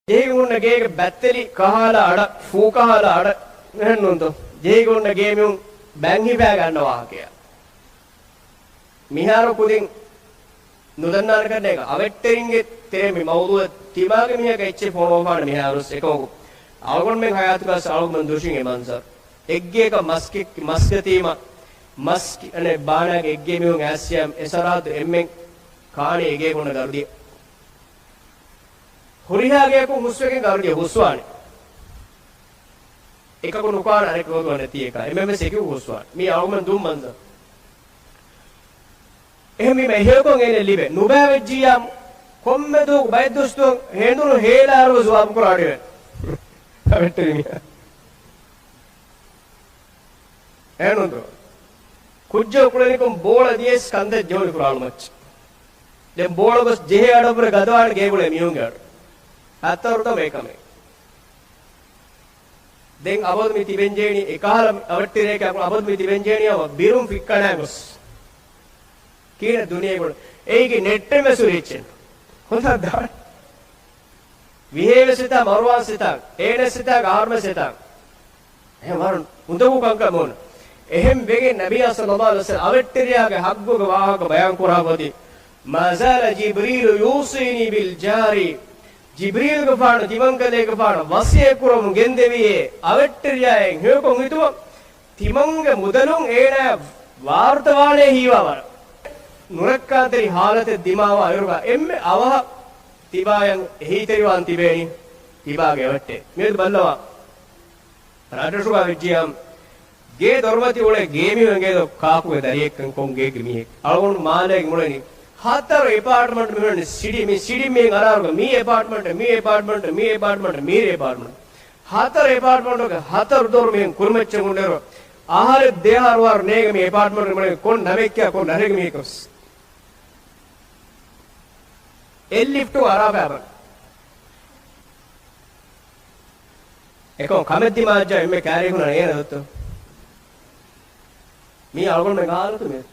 ජේගුන්න ගේක බැත්තලි කහලා අඩ ෆූ කහලා අඩ නහන්නොන්තෝ ජේගුන්න ගේමියුන් බැංගි පෑ ගන්නවා කිය. මිහාර පුදින් නුදන්නාර කරන එක අවෙට්ටරින්ගේ තේමි මවුදුව තිමාගේ මිහක එච්චේ ෆෝනෝපාන මිහාරුස් එකෝකු අවගොන් මෙන් හයාතුකස් අවගොන් දුෂින් එමන්සර් එග්ගේක මස්කතීම මස්කි අනේ බානාගේ එග්ගේ මියුන් ඇස්සියම් එසරාදු එම්මෙන් කාණේ එගේ කොන ගර්දිය හොරිහාගේ කො හුස්වකින් ගර්දිය හුස්වානේ එකක නුකාන අරක ගොඩ නැති එක එමෙම සෙකු හුස්වාන මේ අවගොන් දුම් මන්සර් එහෙමි මෙහෙකොන් එනේ ලිබේ නුබෑවෙජ්ජියම් කොම්මෙදු බයිදුස්තු හේඳුරු හේලාරෝ සුවාප කරාඩේ කවෙට්ටරිනිය එනොදු කුජ්ජ කුලනිකම් බෝල දියේ ස්කන්ධ ජෝලි කුරාල්මච් දැන් බෝලගස් ජෙහෙ අඩපර ගදවාන ගේගුලේ මියුන්ගාර හතරට මේකම දැන් අවද මිති වෙන්ජේනි එකහල අවට්ටිරේක අවද මිති වෙන්ජේනියව බිරුම් ෆික්කණාගස් කීන දුනියේ කොට ඒකේ නෙට්ටෙ මෙසුරිච්චෙන් හොඳද විහෙවසිත මරුවාසිත ඒනසිත ගාර්මසිත එහෙම වරුන් උදවු කංකමෝන එහෙම් වෙගේ නබිය සල්ලල්ලාහු අලයිහි වසල්ලම් අවට්ටිරියාගේ හග්ගුග වාහක බයන් කරාවදී මසල ජිබ්‍රීල් යූසිනි බිල් ජාරි ජිබ්‍රීල් ගෆාන තිමංකලේ ගෆාන වසිය කුරමු ගෙන්දෙවියේ අවට්ටිරියායෙන් හේකොන් හිතුව තිමංග මුදලුන් ඒන වාර්තවාලේ හීවවර නුරක්කාතරි حالته දිමාව අයුරුගා එම්මේ අවහ තිබායන් එහිතරිවන් තිබේනි තිබාගේ වට්ටේ මේද බල්ලවා රාඩසුගා විජ්ජියම් ගේ දොර්මති උලේ ගේමියන්ගේ කාකුවේ දරියෙක්කන් කොන්ගේ ග්‍රිමියෙක් අලගොන් මාලේ මුලෙනි හතර එපාර්ට්මන්ට් මෙහෙන්නේ සිඩි මේ අරාරුග මේ එපාර්ට්මන්ට් හතර එපාර්ට්මන්ට් එක හතර දොර මෙන් කුරුමච්ච මුණේරෝ ආහාර දෙහාර වර නේග මේ එපාර්ට්මන්ට් එක මනේ කොන් නමෙක්කිය කොන් නරෙග මේකස් එල්ලිෆ්ට් අරාබෑබ එකෝ කමෙද්දි මාජ්ජා එමෙ කෑරේකුණ නේනදොත් මේ අලගොන් මේ ගාලතු මේ